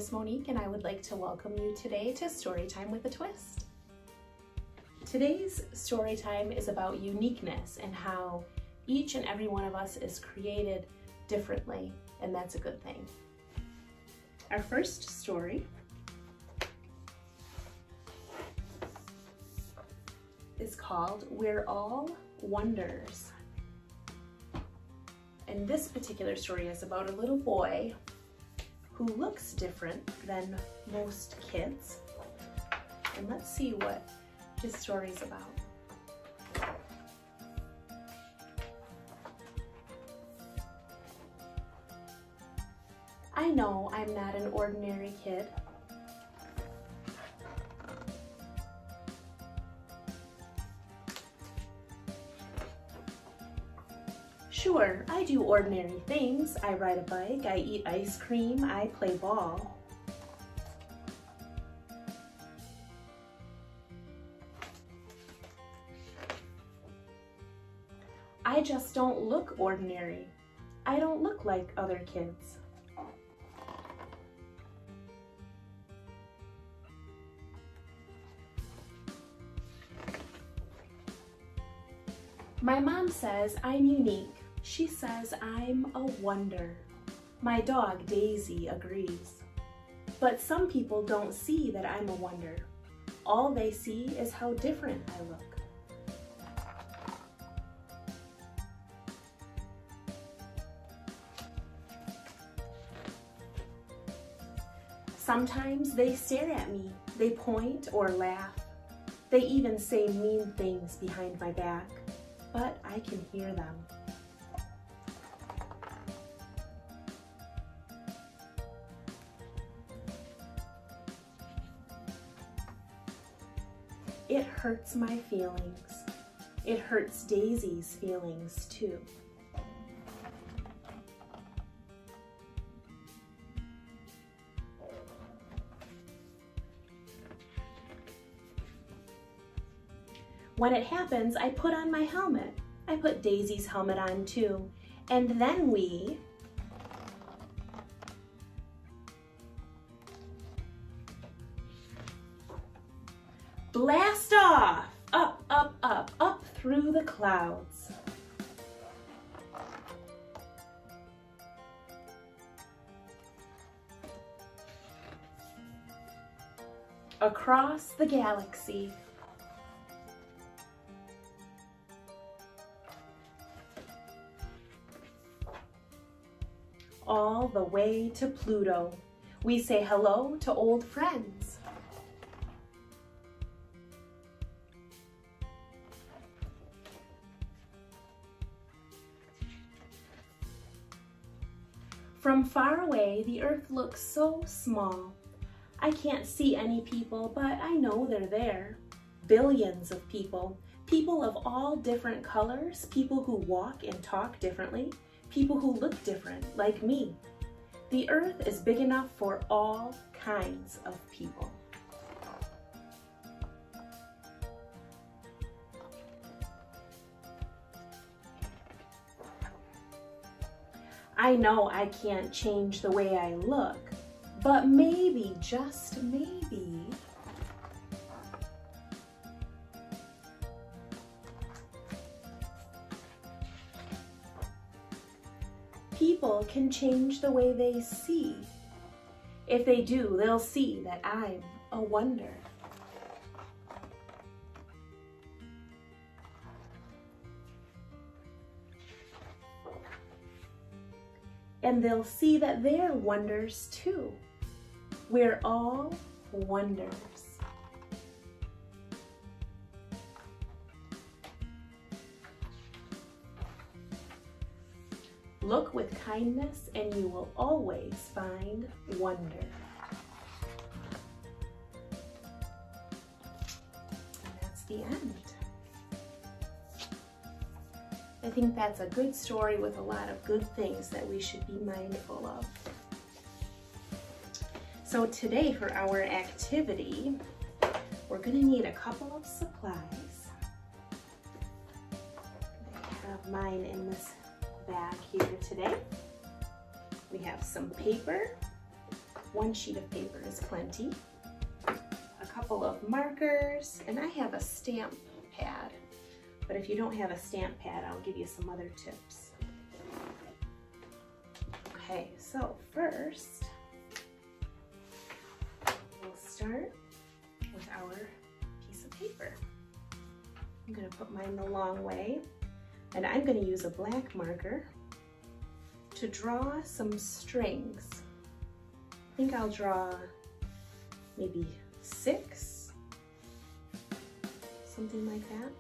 is Monique, and I would like to welcome you today to Storytime with a Twist. Today's storytime is about uniqueness and how each and every one of us is created differently, and that's a good thing. Our first story is called We're All Wonders. And this particular story is about a little boy who looks different than most kids. And let's see what his story is about. I know I'm not an ordinary kid. Sure, I do ordinary things. I ride a bike, I eat ice cream, I play ball. I just don't look ordinary. I don't look like other kids. My mom says I'm unique. She says I'm a wonder. My dog Daisy agrees. But some people don't see that I'm a wonder. All they see is how different I look. Sometimes they stare at me. They point or laugh. They even say mean things behind my back, but I can hear them. It hurts my feelings. It hurts Daisy's feelings too. When it happens, I put on my helmet. I put Daisy's helmet on too. And then we blast off, up, up, up, up through the clouds. Across the galaxy. All the way to Pluto. We say hello to old friends. From far away, the earth looks so small. I can't see any people, but I know they're there. Billions of people. People of all different colors, people who walk and talk differently, people who look different, like me. The earth is big enough for all kinds of people. I know I can't change the way I look, but maybe, just maybe, people can change the way they see. If they do, they'll see that I'm a wonder. And they'll see that they're wonders too. We're all wonders. Look with kindness and you will always find wonder. And that's the end. I think that's a good story with a lot of good things that we should be mindful of. So today for our activity, we're going to need a couple of supplies. I have mine in this bag here today. We have some paper, One sheet of paper is plenty. A couple of markers, and I have a stamp pad. But if you don't have a stamp pad, I'll give you some other tips. Okay, so first, we'll start with our piece of paper. I'm going to put mine the long way, and I'm going to use a black marker to draw some strings. I think I'll draw maybe 6, something like that.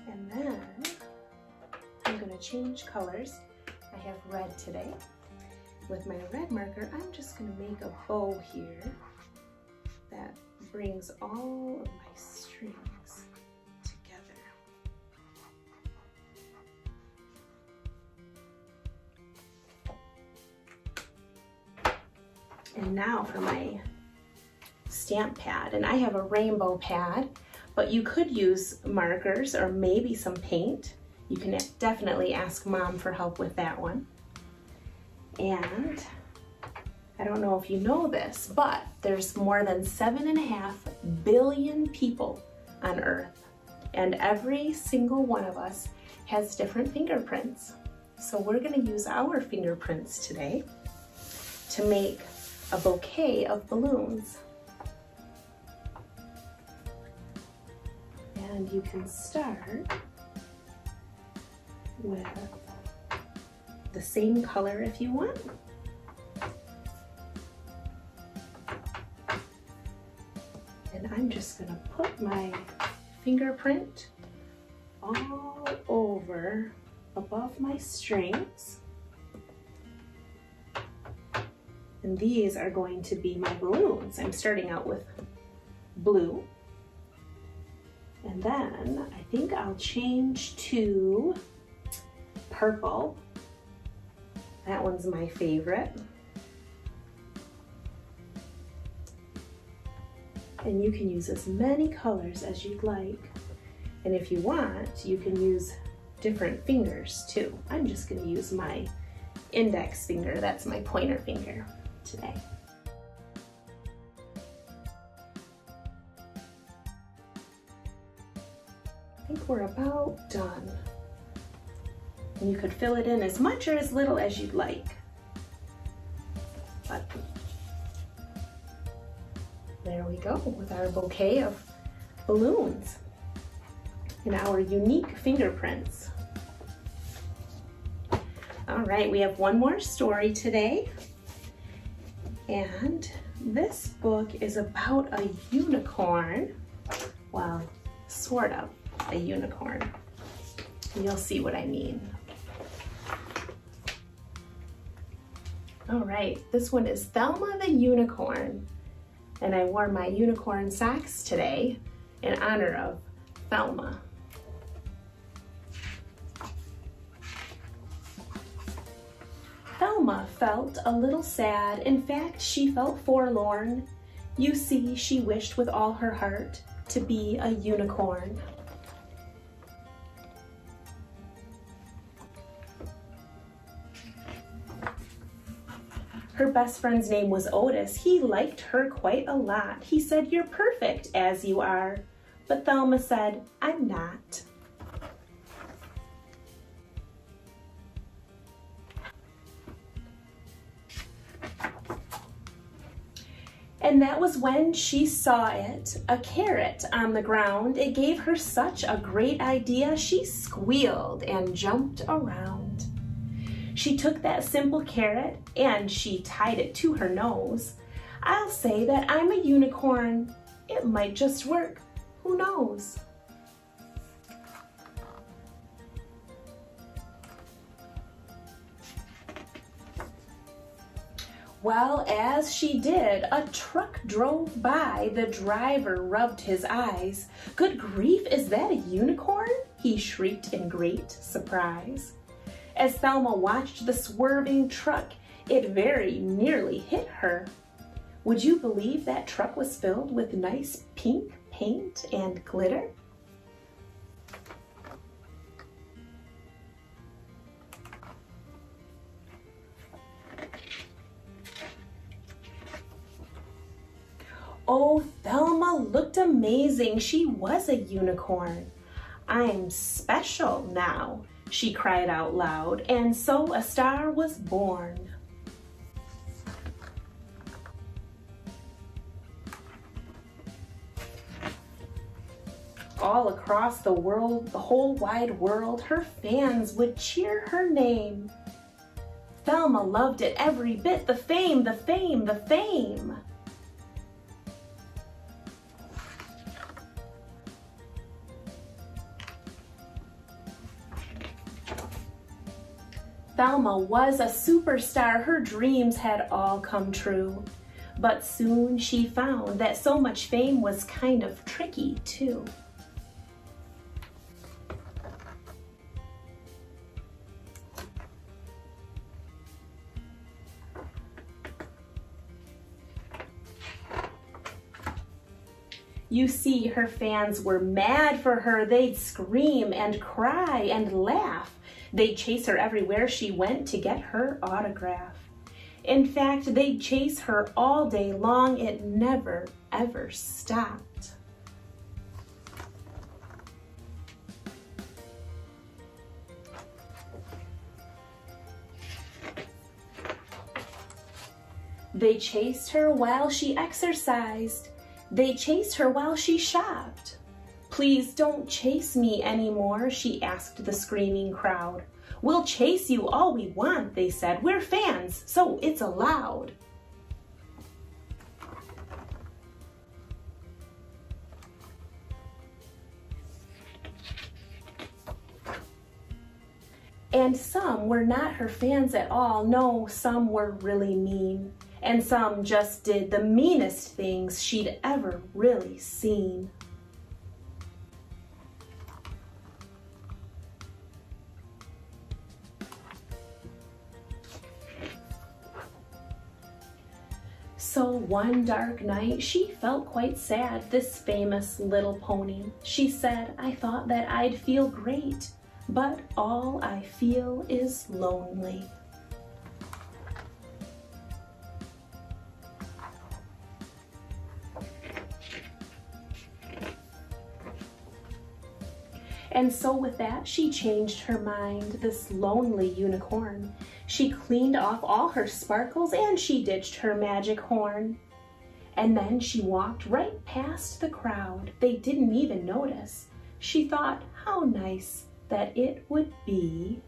And then I'm going to change colors. I have red today. With my red marker, I'm just going to make a bow here that brings all of my strings together. And now for my stamp pad, and I have a rainbow pad, but you could use markers or maybe some paint. You can definitely ask Mom for help with that one. And I don't know if you know this, but there's more than 7.5 billion people on Earth, and every single one of us has different fingerprints. So we're going to use our fingerprints today to make a bouquet of balloons. And you can start with the same color if you want. And I'm just going to put my fingerprint all over above my strings. And these are going to be my balloons. I'm starting out with blue. And then I think I'll change to purple. That one's my favorite. And you can use as many colors as you'd like. And if you want, you can use different fingers too. I'm just going to use my index finger. That's my pointer finger today. I think we're about done. And you could fill it in as much or as little as you'd like. But there we go with our bouquet of balloons and our unique fingerprints. All right, we have one more story today. And this book is about a unicorn. Well, sort of a unicorn. You'll see what I mean. All right, this one is Thelma the Unicorn. And I wore my unicorn socks today in honor of Thelma. Thelma felt a little sad. In fact, she felt forlorn. You see, she wished with all her heart to be a unicorn. Her best friend's name was Otis. He liked her quite a lot. He said, "You're perfect as you are." But Thelma said, "I'm not." And that was when she saw it, a carrot on the ground. It gave her such a great idea. She squealed and jumped around. She took that simple carrot and she tied it to her nose. I'll say that I'm a unicorn. It might just work. Who knows? Well, as she did, a truck drove by. The driver rubbed his eyes. "Good grief, is that a unicorn?" he shrieked in great surprise. As Thelma watched the swerving truck, it very nearly hit her. Would you believe that truck was filled with nice pink paint and glitter? Oh, Thelma looked amazing. She was a unicorn. I'm special now, she cried out loud, and so a star was born. All across the world, the whole wide world, her fans would cheer her name. Thelma loved it every bit, the fame, the fame, the fame. Thelma was a superstar, her dreams had all come true. But soon she found that so much fame was kind of tricky too. You see, her fans were mad for her. They'd scream and cry and laugh. They'd chase her everywhere she went to get her autograph. In fact, they'd chase her all day long. It never, ever stopped. They chased her while she exercised. They chased her while she shopped. Please don't chase me anymore, she asked the screaming crowd. We'll chase you all we want, they said. We're fans, so it's allowed. And some were not her fans at all. No, some were really mean. And some just did the meanest things she'd ever really seen. So one dark night, she felt quite sad, this famous little pony. She said, I thought that I'd feel great, but all I feel is lonely. And so with that, she changed her mind, this lonely unicorn. She cleaned off all her sparkles and she ditched her magic horn. And then she walked right past the crowd. They didn't even notice. She thought how nice that it would be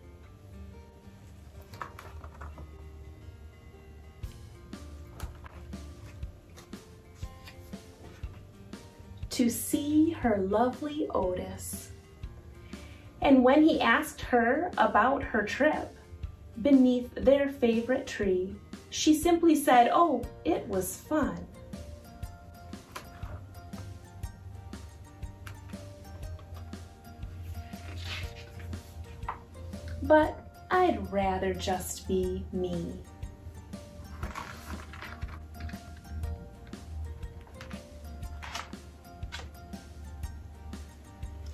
to see her lovely Otis. And when he asked her about her trip beneath their favorite tree, she simply said, oh, it was fun. But I'd rather just be me.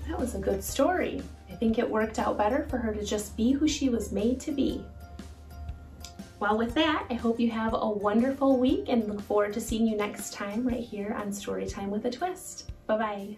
That was a good story. I think it worked out better for her to just be who she was made to be. Well, with that, I hope you have a wonderful week and look forward to seeing you next time right here on Storytime with a Twist. Bye-bye.